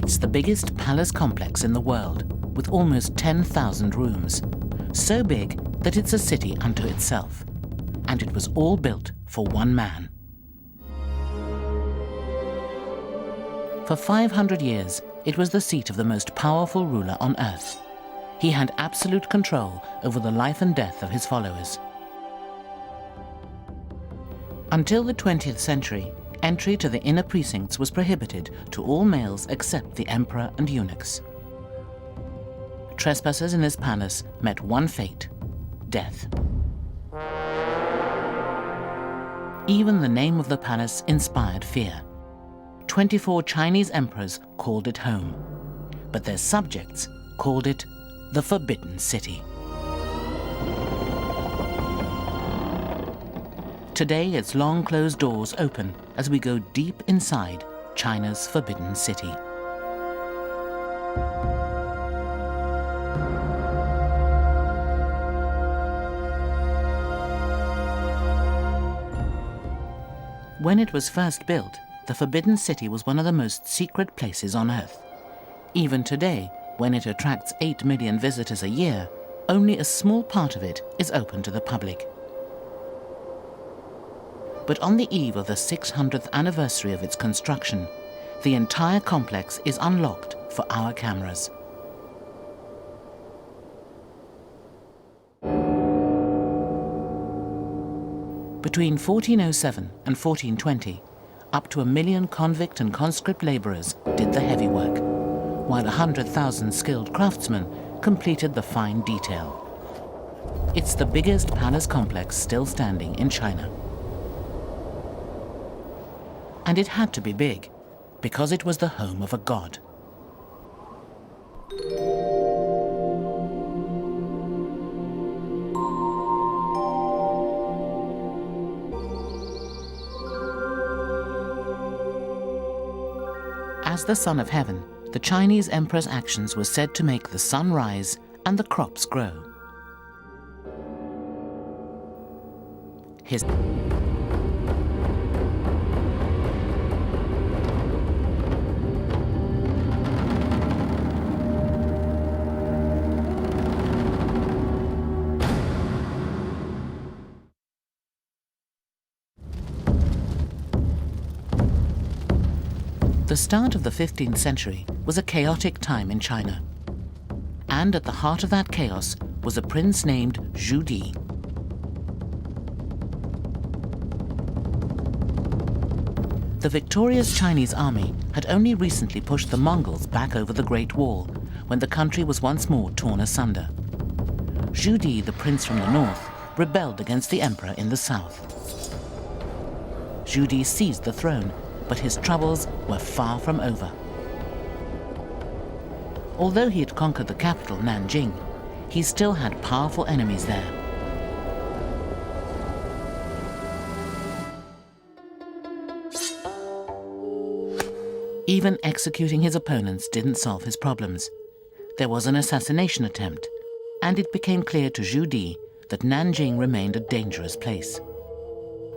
It's the biggest palace complex in the world, with almost 10,000 rooms. So big that it's a city unto itself. And it was all built for one man. For 500 years, it was the seat of the most powerful ruler on earth. He had absolute control over the life and death of his followers. Until the 20th century, entry to the inner precincts was prohibited to all males except the emperor and eunuchs. Trespassers in this palace met one fate: death. Even the name of the palace inspired fear. 24 Chinese emperors called it home, but their subjects called it the Forbidden City. Today, its long closed doors open as we go deep inside China's Forbidden City. When it was first built, the Forbidden City was one of the most secret places on Earth. Even today, when it attracts 8 million visitors a year, only a small part of it is open to the public. But on the eve of the 600th anniversary of its construction, the entire complex is unlocked for our cameras. Between 1407 and 1420, up to 1 million convict and conscript laborers did the heavy work, while 100,000 skilled craftsmen completed the fine detail. It's the biggest palace complex still standing in China. And it had to be big, because it was the home of a god. As the son of heaven, the Chinese emperor's actions were said to make the sun rise and the crops grow. The start of the 15th century was a chaotic time in China. And at the heart of that chaos was a prince named Zhu Di. The victorious Chinese army had only recently pushed the Mongols back over the Great Wall, when the country was once more torn asunder. Zhu Di, the prince from the north, rebelled against the emperor in the south. Zhu Di seized the throne, but his troubles were far from over. Although he had conquered the capital, Nanjing, he still had powerful enemies there. Even executing his opponents didn't solve his problems. There was an assassination attempt, and it became clear to Zhu Di that Nanjing remained a dangerous place.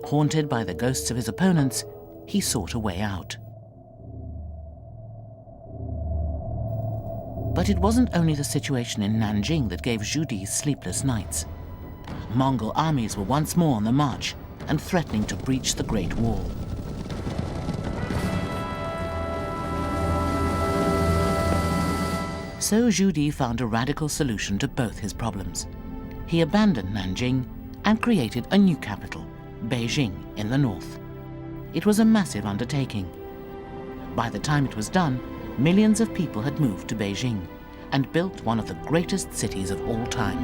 Haunted by the ghosts of his opponents, he sought a way out. But it wasn't only the situation in Nanjing that gave Zhu Di sleepless nights. Mongol armies were once more on the march and threatening to breach the Great Wall. So Zhu Di found a radical solution to both his problems. He abandoned Nanjing and created a new capital, Beijing, in the north. It was a massive undertaking. By the time it was done, millions of people had moved to Beijing and built one of the greatest cities of all time.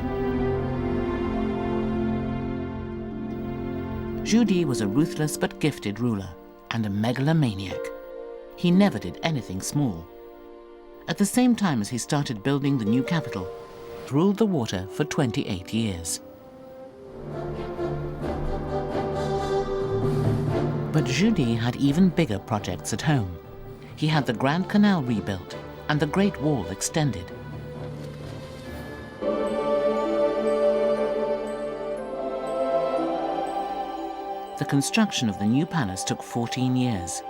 Zhu Di was a ruthless but gifted ruler and a megalomaniac. He never did anything small. At the same time as he started building the new capital, he ruled the water for 28 years. But Zhu Di had even bigger projects at home. He had the Grand Canal rebuilt and the Great Wall extended. The construction of the new palace took 14 years.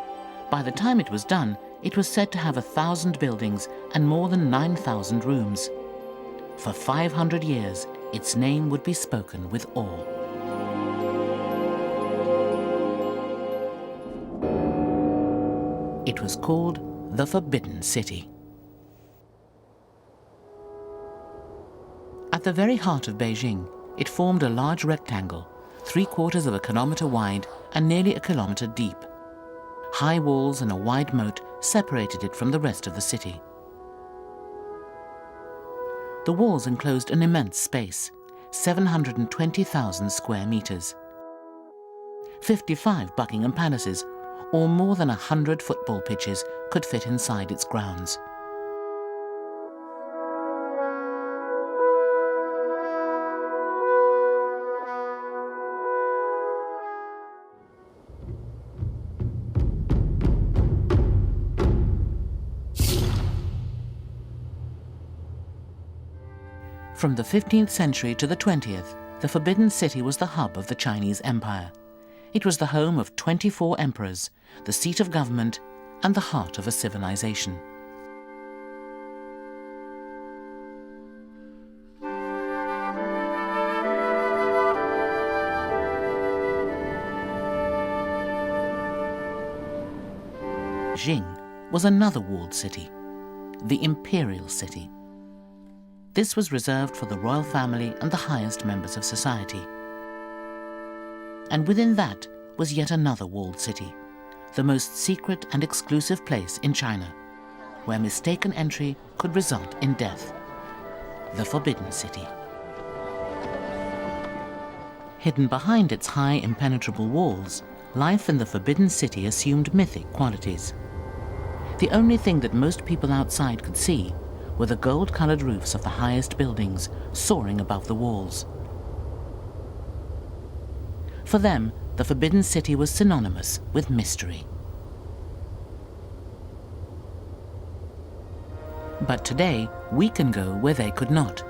By the time it was done, It was said to have 1,000 buildings and more than 9,000 rooms. For 500 years, its name would be spoken with awe. It was called the Forbidden City. At the very heart of Beijing, it formed a large rectangle, 3/4 of a kilometer wide and nearly a kilometer deep. High walls and a wide moat separated it from the rest of the city. The walls enclosed an immense space, 720,000 square meters. 55 Buckingham Palaces, or more than 100 football pitches, could fit inside its grounds. From the 15th century to the 20th, the Forbidden City was the hub of the Chinese Empire. It was the home of 24 emperors, the seat of government, and the heart of a civilization. Beijing was another walled city, the Imperial City. This was reserved for the royal family and the highest members of society. And within that was yet another walled city, the most secret and exclusive place in China, where mistaken entry could result in death, the Forbidden City. Hidden behind its high impenetrable walls, life in the Forbidden City assumed mythic qualities. The only thing that most people outside could see were the gold-colored roofs of the highest buildings soaring above the walls. For them, the Forbidden City was synonymous with mystery. But today, we can go where they could not.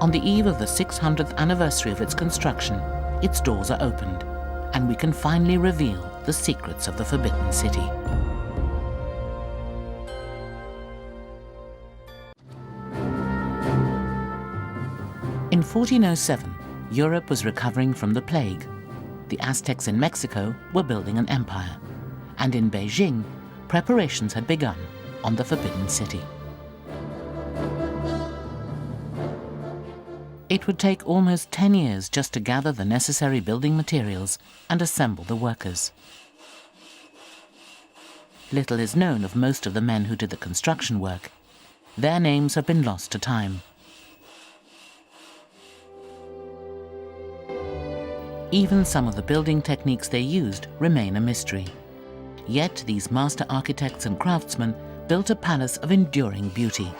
On the eve of the 600th anniversary of its construction, its doors are opened, and we can finally reveal the secrets of the Forbidden City. In 1407, Europe was recovering from the plague. The Aztecs in Mexico were building an empire, and in Beijing, preparations had begun on the Forbidden City. It would take almost 10 years just to gather the necessary building materials and assemble the workers. Little is known of most of the men who did the construction work. Their names have been lost to time. Even some of the building techniques they used remain a mystery. Yet these master architects and craftsmen built a palace of enduring beauty.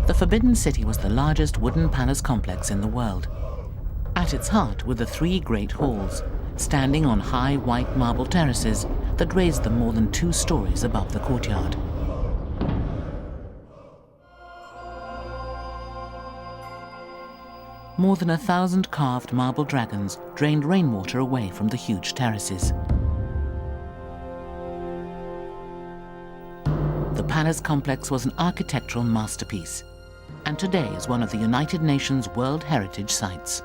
The Forbidden City was the largest wooden palace complex in the world. At its heart were the 3 great halls, standing on high white marble terraces that raised them more than 2 stories above the courtyard. More than 1,000 carved marble dragons drained rainwater away from the huge terraces. The palace complex was an architectural masterpiece, and today is one of the United Nations World Heritage Sites.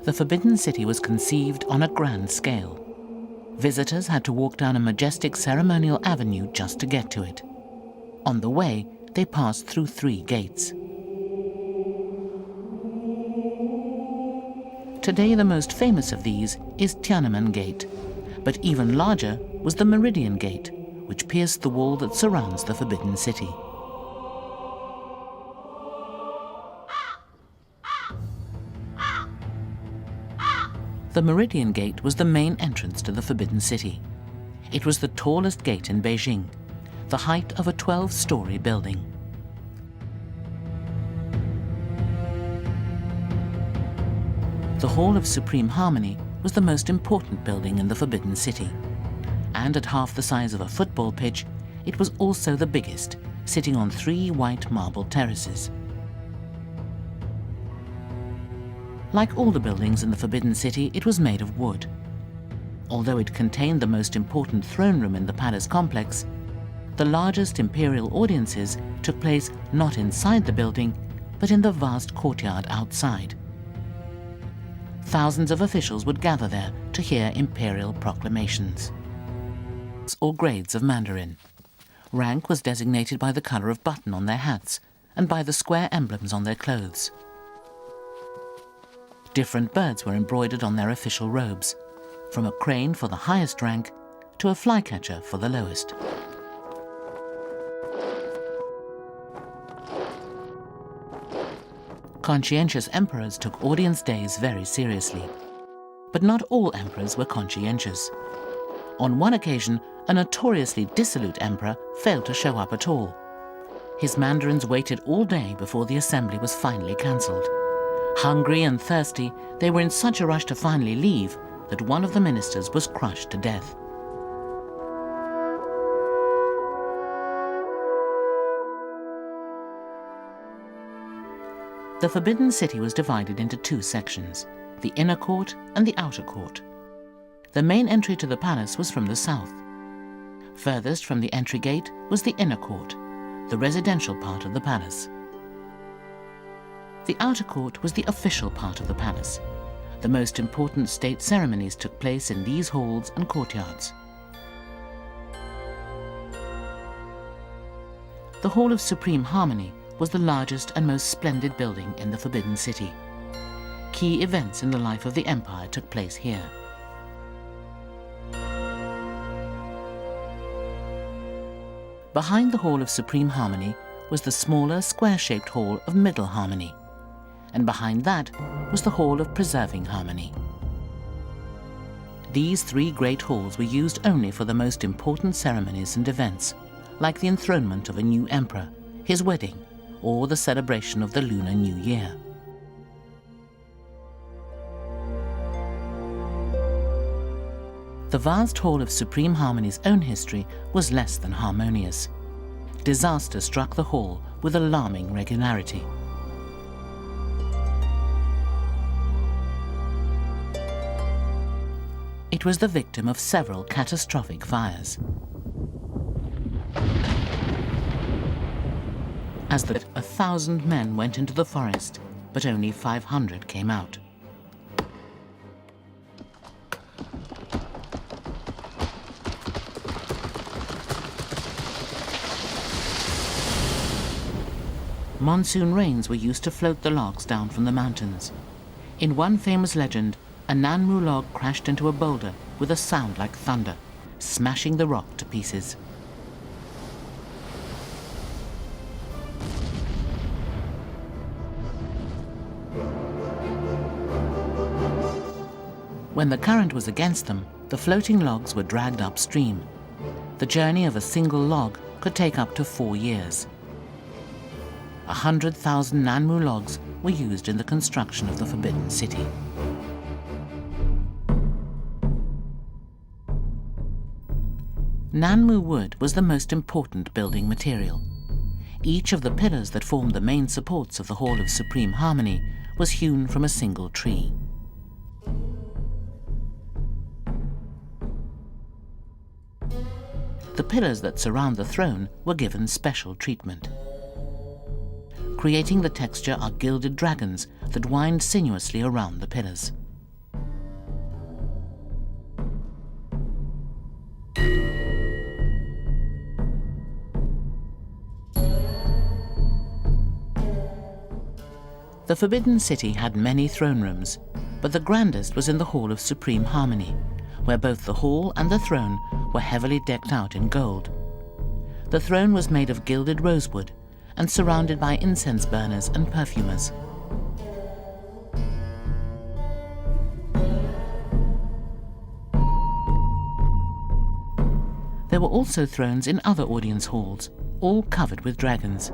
The Forbidden City was conceived on a grand scale. Visitors had to walk down a majestic ceremonial avenue just to get to it. On the way, they passed through 3 gates. Today, the most famous of these is Tiananmen Gate, but even larger was the Meridian Gate, which pierced the wall that surrounds the Forbidden City. The Meridian Gate was the main entrance to the Forbidden City. It was the tallest gate in Beijing, the height of a 12-story building. The Hall of Supreme Harmony was the most important building in the Forbidden City, and at half the size of a football pitch, it was also the biggest, sitting on 3 white marble terraces. Like all the buildings in the Forbidden City, it was made of wood. Although it contained the most important throne room in the palace complex, the largest imperial audiences took place not inside the building, but in the vast courtyard outside. Thousands of officials would gather there to hear imperial proclamations or grades of Mandarin. Rank was designated by the color of button on their hats and by the square emblems on their clothes. Different birds were embroidered on their official robes, from a crane for the highest rank to a flycatcher for the lowest. Conscientious emperors took audience days very seriously. But not all emperors were conscientious. On one occasion, a notoriously dissolute emperor failed to show up at all. His mandarins waited all day before the assembly was finally cancelled. Hungry and thirsty, they were in such a rush to finally leave that one of the ministers was crushed to death. The Forbidden City was divided into 2 sections, the inner court and the outer court. The main entry to the palace was from the south. Furthest from the entry gate was the inner court, the residential part of the palace. The outer court was the official part of the palace. The most important state ceremonies took place in these halls and courtyards. The Hall of Supreme Harmony was the largest and most splendid building in the Forbidden City. Key events in the life of the empire took place here. Behind the Hall of Supreme Harmony was the smaller, square-shaped Hall of Middle Harmony, and behind that was the Hall of Preserving Harmony. These 3 great halls were used only for the most important ceremonies and events, like the enthronement of a new emperor, his wedding, or the celebration of the Lunar New Year. The vast Hall of Supreme Harmony's own history was less than harmonious. Disaster struck the hall with alarming regularity. It was the victim of several catastrophic fires. As 1,000 men went into the forest, but only 500 came out. Monsoon rains were used to float the logs down from the mountains. In one famous legend, a Nanmu log crashed into a boulder with a sound like thunder, smashing the rock to pieces. When the current was against them, the floating logs were dragged upstream. The journey of a single log could take up to 4 years. 100,000 Nanmu logs were used in the construction of the Forbidden City. Nanmu wood was the most important building material. Each of the pillars that formed the main supports of the Hall of Supreme Harmony was hewn from a single tree. The pillars that surround the throne were given special treatment. Creating the texture are gilded dragons that wind sinuously around the pillars. The Forbidden City had many throne rooms, but the grandest was in the Hall of Supreme Harmony, where both the hall and the throne were heavily decked out in gold. The throne was made of gilded rosewood and surrounded by incense burners and perfumers. There were also thrones in other audience halls, all covered with dragons.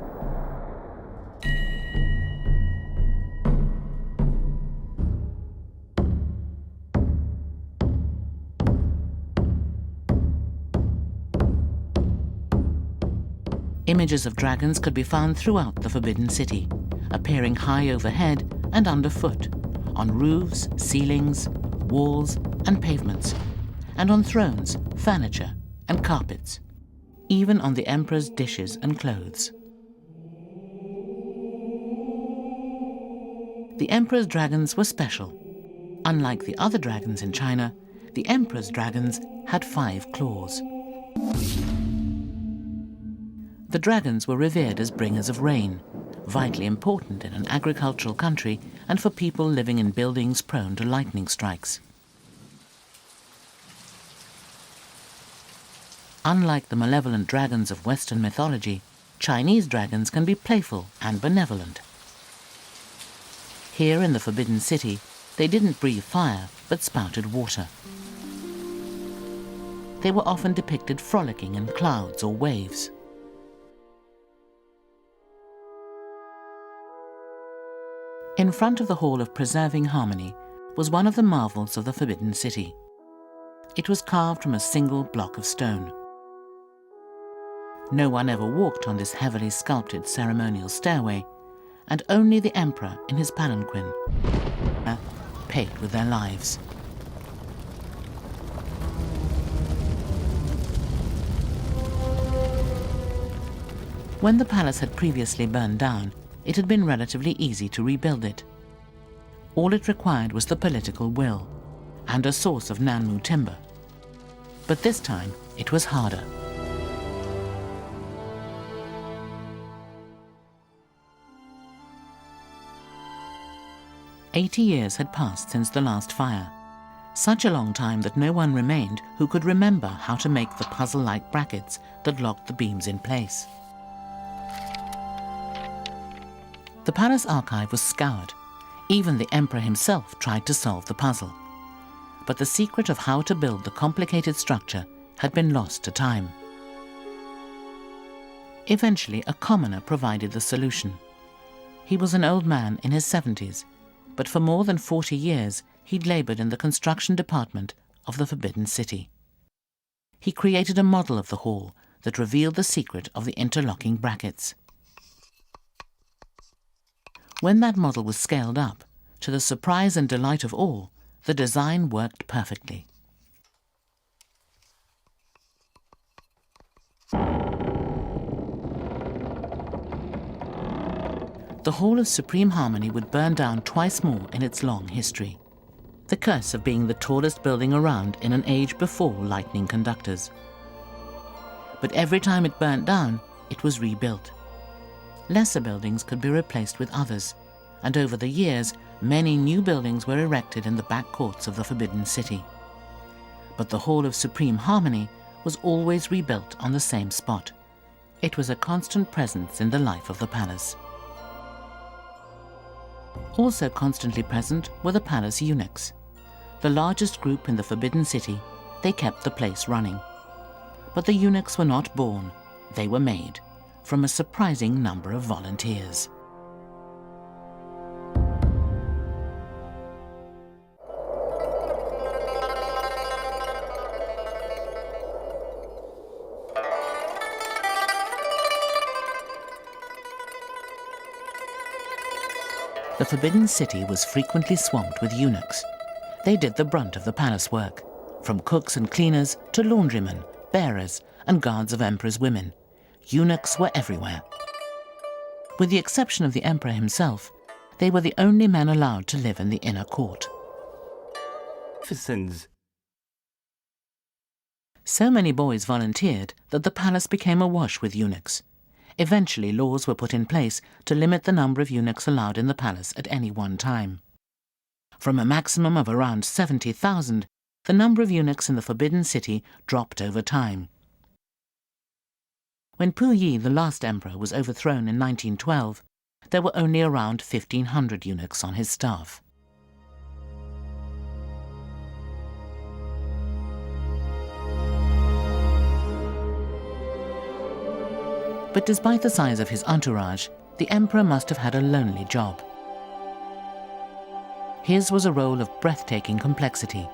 Images of dragons could be found throughout the Forbidden City, appearing high overhead and underfoot, on roofs, ceilings, walls, and pavements, and on thrones, furniture, and carpets, even on the emperor's dishes and clothes. The emperor's dragons were special. Unlike the other dragons in China, the emperor's dragons had 5 claws. The dragons were revered as bringers of rain, vitally important in an agricultural country and for people living in buildings prone to lightning strikes. Unlike the malevolent dragons of Western mythology, Chinese dragons can be playful and benevolent. Here in the Forbidden City, they didn't breathe fire, but spouted water. They were often depicted frolicking in clouds or waves. In front of the Hall of Preserving Harmony was one of the marvels of the Forbidden City. It was carved from a single block of stone. No one ever walked on this heavily sculpted ceremonial stairway, and only the emperor in his palanquin paid with their lives. When the palace had previously burned down, it had been relatively easy to rebuild it. All it required was the political will and a source of Nanmu timber. But this time, it was harder. "80 years had passed since the last fire, such a long time that no one remained who could remember how to make the puzzle-like brackets that locked the beams in place. The palace archive was scoured. Even the emperor himself tried to solve the puzzle. But the secret of how to build the complicated structure had been lost to time. Eventually, a commoner provided the solution. He was an old man in his 70s, but for more than 40 years he'd labored in the construction department of the Forbidden City. He created a model of the hall that revealed the secret of the interlocking brackets. When that model was scaled up, to the surprise and delight of all, the design worked perfectly. The Hall of Supreme Harmony would burn down twice more in its long history. The curse of being the tallest building around in an age before lightning conductors. But every time it burnt down, it was rebuilt. Lesser buildings could be replaced with others, and over the years, many new buildings were erected in the back courts of the Forbidden City. But the Hall of Supreme Harmony was always rebuilt on the same spot. It was a constant presence in the life of the palace. Also constantly present were the palace eunuchs. The largest group in the Forbidden City, they kept the place running. But the eunuchs were not born, they were made, from a surprising number of volunteers. The Forbidden City was frequently swamped with eunuchs. They did the brunt of the palace work, from cooks and cleaners to laundrymen, bearers, and guards of emperor's women. Eunuchs were everywhere. With the exception of the emperor himself, they were the only men allowed to live in the inner court. So many boys volunteered that the palace became awash with eunuchs. Eventually, laws were put in place to limit the number of eunuchs allowed in the palace at any one time. From a maximum of around 70,000, the number of eunuchs in the Forbidden City dropped over time. When Puyi, the last emperor, was overthrown in 1912, there were only around 1,500 eunuchs on his staff. But despite the size of his entourage, the emperor must have had a lonely job. His was a role of breathtaking complexity.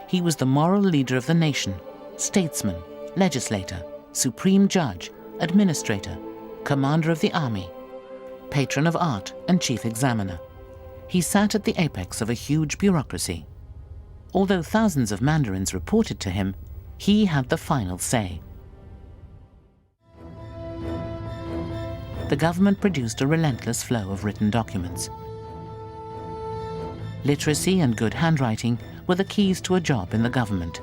He was the moral leader of the nation, statesman, legislator, supreme judge, administrator, commander of the army, patron of art and chief examiner. He sat at the apex of a huge bureaucracy. Although thousands of mandarins reported to him, he had the final say. The government produced a relentless flow of written documents. Literacy and good handwriting were the keys to a job in the government.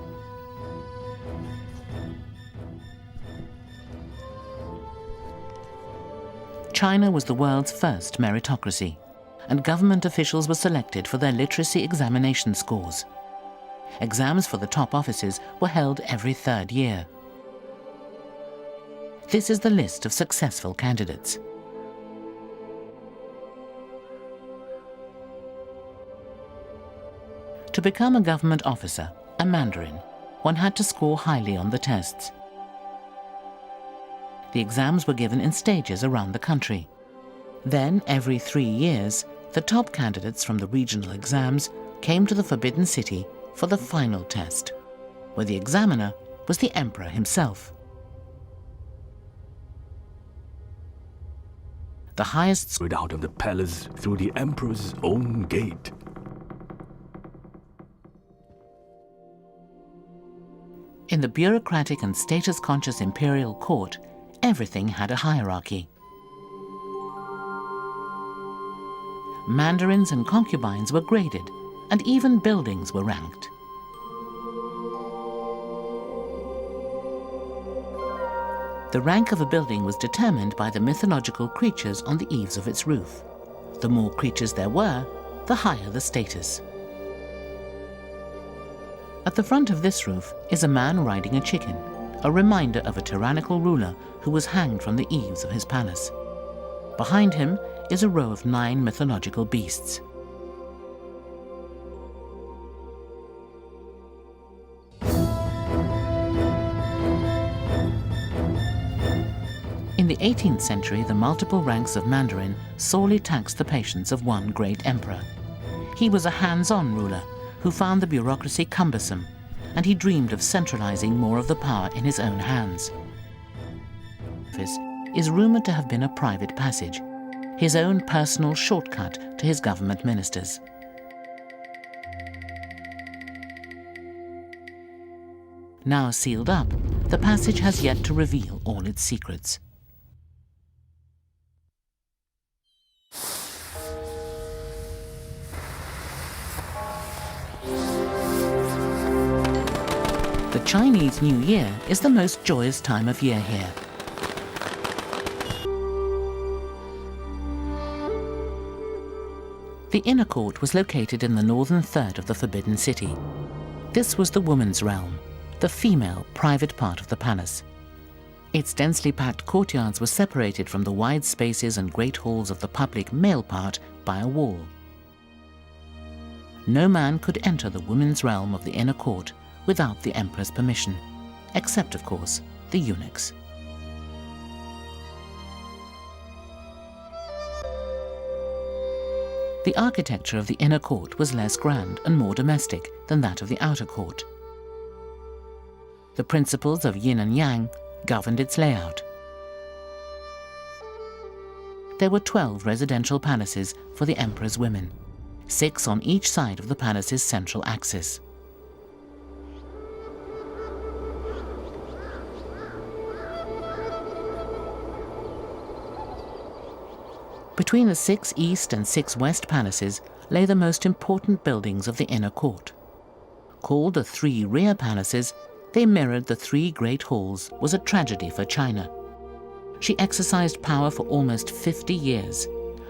China was the world's first meritocracy, and government officials were selected for their literacy examination scores. Exams for the top offices were held every third year. This is the list of successful candidates. To become a government officer, a mandarin, one had to score highly on the tests. The exams were given in stages around the country. Then, every 3 years, the top candidates from the regional exams came to the Forbidden City for the final test, where the examiner was the emperor himself. The highest out of the palace through the emperor's own gate. In the bureaucratic and status-conscious imperial court, everything had a hierarchy. Mandarins and concubines were graded, and even buildings were ranked. The rank of a building was determined by the mythological creatures on the eaves of its roof. The more creatures there were, the higher the status. At the front of this roof is a man riding a chicken, a reminder of a tyrannical ruler who was hanged from the eaves of his palace. Behind him is a row of 9 mythological beasts. In the 18th century, the multiple ranks of mandarin sorely taxed the patience of one great emperor. He was a hands-on ruler who found the bureaucracy cumbersome, and he dreamed of centralizing more of the power in his own hands. Office is rumored to have been a private passage, his own personal shortcut to his government ministers. Now sealed up, the passage has yet to reveal all its secrets. The Chinese New Year is the most joyous time of year here. The inner court was located in the northern third of the Forbidden City. This was the woman's realm, the female private part of the palace. Its densely packed courtyards were separated from the wide spaces and great halls of the public male part by a wall. No man could enter the women's realm of the inner court without the emperor's permission, except, of course, the eunuchs. The architecture of the inner court was less grand and more domestic than that of the outer court. The principles of yin and yang governed its layout. There were 12 residential palaces for the emperor's women, 6 on each side of the palace's central axis. Between the 6 east and 6 west palaces lay the most important buildings of the inner court. Called the 3 rear palaces, they mirrored the 3 great halls, was a tragedy for China. She exercised power for almost 50 years,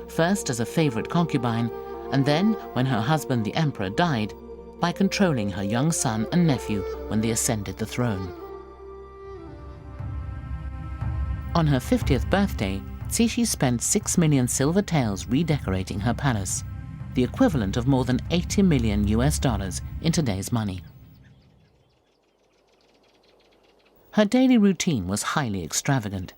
first as a favorite concubine, and then, when her husband the emperor died, by controlling her young son and nephew when they ascended the throne. On her 50th birthday, Cixi spent 6 million silver taels redecorating her palace, the equivalent of more than $80 million in today's money. Her daily routine was highly extravagant.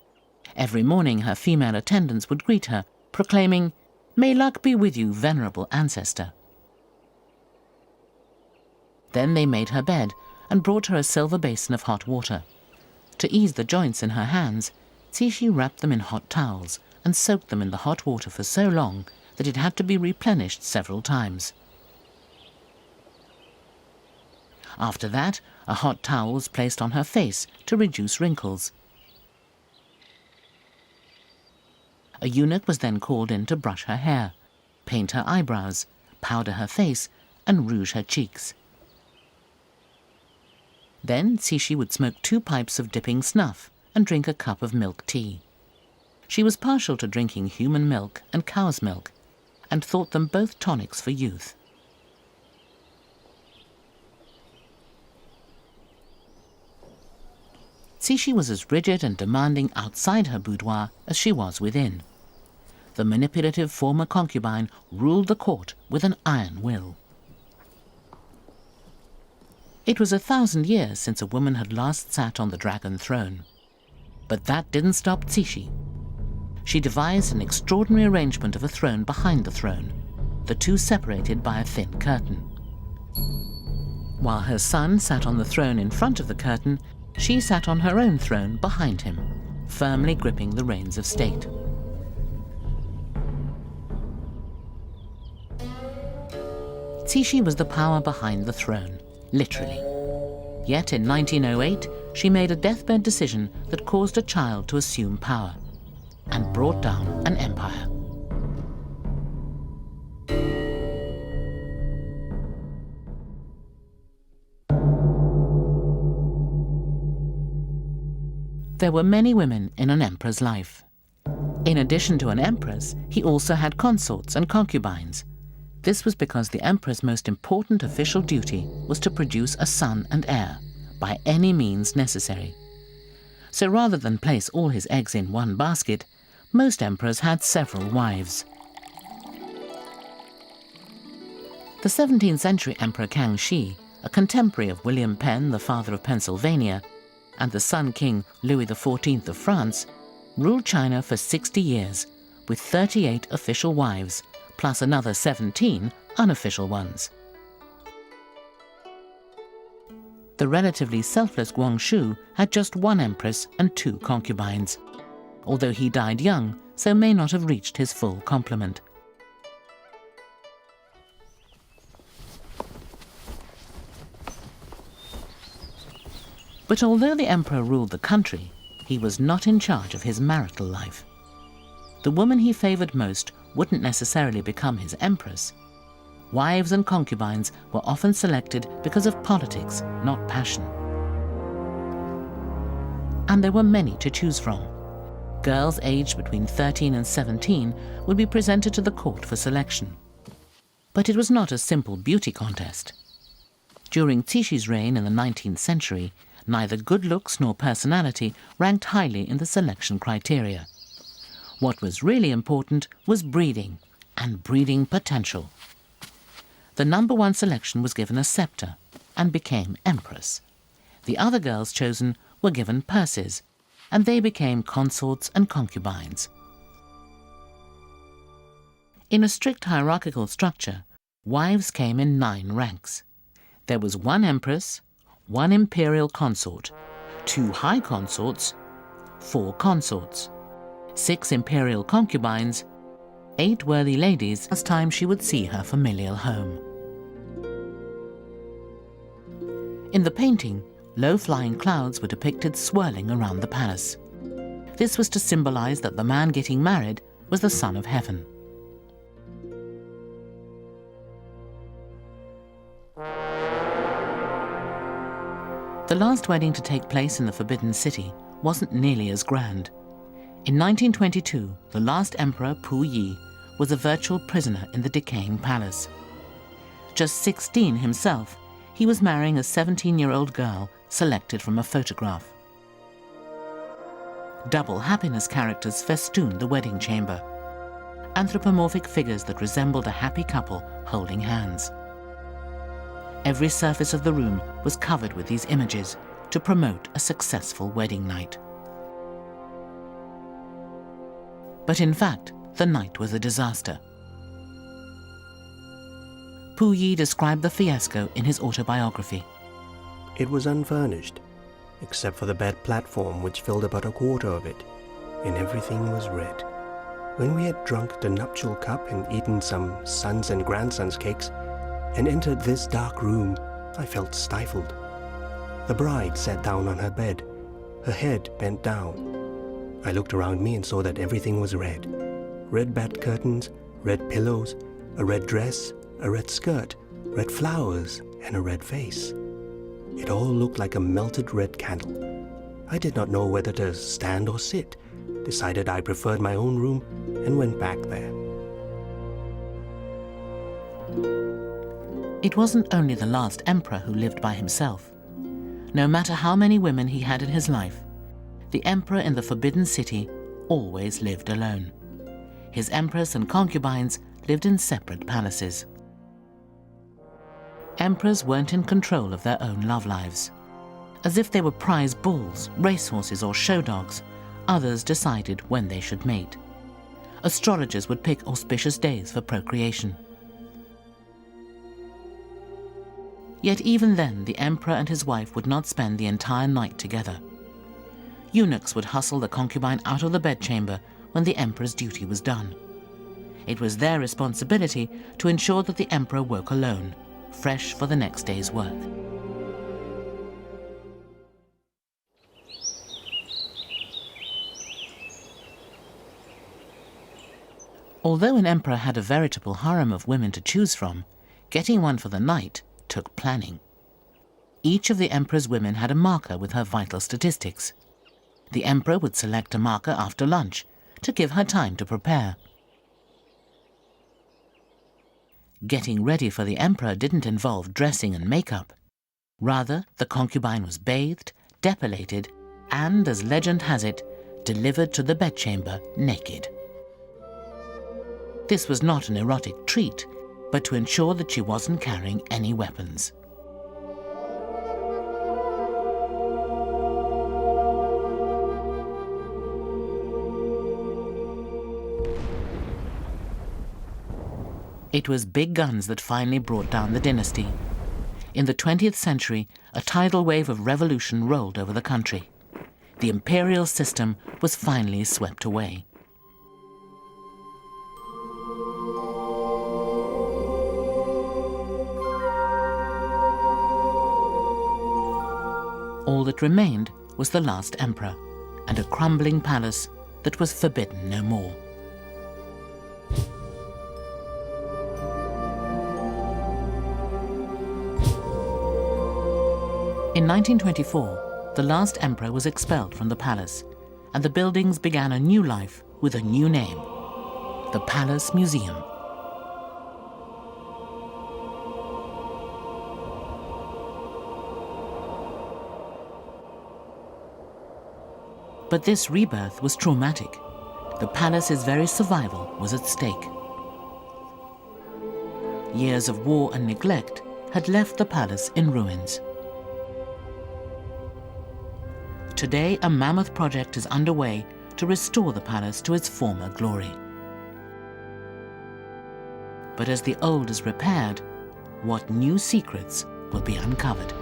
Every morning her female attendants would greet her, proclaiming, "May luck be with you, venerable ancestor." Then they made her bed and brought her a silver basin of hot water. To ease the joints in her hands, Cixi wrapped them in hot towels and soaked them in the hot water for so long that it had to be replenished several times. After that, a hot towel was placed on her face to reduce wrinkles. A eunuch was then called in to brush her hair, paint her eyebrows, powder her face, and rouge her cheeks. Then Cixi would smoke 2 pipes of dipping snuff and drink a cup of milk tea. She was partial to drinking human milk and cow's milk, and thought them both tonics for youth. Cixi was as rigid and demanding outside her boudoir as she was within. The manipulative former concubine ruled the court with an iron will. It was 1,000 years since a woman had last sat on the dragon throne. But that didn't stop Cixi. She devised an extraordinary arrangement of a throne behind the throne, the two separated by a thin curtain. While her son sat on the throne in front of the curtain, she sat on her own throne behind him, firmly gripping the reins of state. Cixi was the power behind the throne, literally. Yet in 1908, she made a deathbed decision that caused a child to assume power and brought down an empire. There were many women in an emperor's life. In addition to an empress, he also had consorts and concubines. This was because the emperor's most important official duty was to produce a son and heir, by any means necessary. So rather than place all his eggs in one basket, most emperors had several wives. The 17th century Emperor Kangxi, a contemporary of William Penn, the father of Pennsylvania, and the Sun King Louis XIV of France, ruled China for 60 years, with 38 official wives, plus another 17 unofficial ones. The relatively selfless Guangxu had just 1 empress and 2 concubines, although he died young, so may not have reached his full complement. But although the emperor ruled the country, he was not in charge of his marital life. The woman he favored most wouldn't necessarily become his empress. Wives and concubines were often selected because of politics, not passion. And there were many to choose from. Girls aged between 13 and 17 would be presented to the court for selection. But it was not a simple beauty contest. During Cixi's reign in the 19th century, neither good looks nor personality ranked highly in the selection criteria. What was really important was breeding, and breeding potential. The number 1 selection was given a scepter, and became empress. The other girls chosen were given purses, and they became consorts and concubines. In a strict hierarchical structure, wives came in 9 ranks. There was 1 empress, 1 imperial consort, 2 high consorts, 4 consorts, 6 imperial concubines, 8 worthy ladies as time she would see her familial home. In the painting, low-flying clouds were depicted swirling around the palace. This was to symbolize that the man getting married was the son of heaven. The last wedding to take place in the Forbidden City wasn't nearly as grand. In 1922, the last emperor, Pu Yi, was a virtual prisoner in the decaying palace. Just 16 himself, he was marrying a 17-year-old girl selected from a photograph. Double happiness characters festooned the wedding chamber, anthropomorphic figures that resembled a happy couple holding hands. Every surface of the room was covered with these images to promote a successful wedding night. But in fact, the night was a disaster. Pu Yi described the fiasco in his autobiography. It was unfurnished, except for the bed platform which filled about a quarter of it, and everything was red. When we had drunk the nuptial cup and eaten some sons' and grandsons' cakes, and entered this dark room, I felt stifled. The bride sat down on her bed, her head bent down. I looked around me and saw that everything was red. Red bed curtains, red pillows, a red dress, a red skirt, red flowers, and a red face. It all looked like a melted red candle. I did not know whether to stand or sit, decided I preferred my own room, and went back there. It wasn't only the last emperor who lived by himself. No matter how many women he had in his life, the emperor in the Forbidden City always lived alone. His empress and concubines lived in separate palaces. Emperors weren't in control of their own love lives. As if they were prize bulls, racehorses, or show dogs, others decided when they should mate. Astrologers would pick auspicious days for procreation. Yet even then, the emperor and his wife would not spend the entire night together. Eunuchs would hustle the concubine out of the bedchamber when the emperor's duty was done. It was their responsibility to ensure that the emperor woke alone, fresh for the next day's work. Although an emperor had a veritable harem of women to choose from, getting one for the night took planning. Each of the emperor's women had a marker with her vital statistics. The emperor would select a marker after lunch to give her time to prepare. Getting ready for the emperor didn't involve dressing and makeup. Rather, the concubine was bathed, depilated, and, as legend has it, delivered to the bedchamber naked. This was not an erotic treat, but to ensure that she wasn't carrying any weapons. It was big guns that finally brought down the dynasty. In the 20th century, a tidal wave of revolution rolled over the country. The imperial system was finally swept away. All that remained was the last emperor and a crumbling palace that was forbidden no more. In 1924, the last emperor was expelled from the palace, and the buildings began a new life with a new name, the Palace Museum. But this rebirth was traumatic. The palace's very survival was at stake. Years of war and neglect had left the palace in ruins. Today, a mammoth project is underway to restore the palace to its former glory. But as the old is repaired, what new secrets will be uncovered?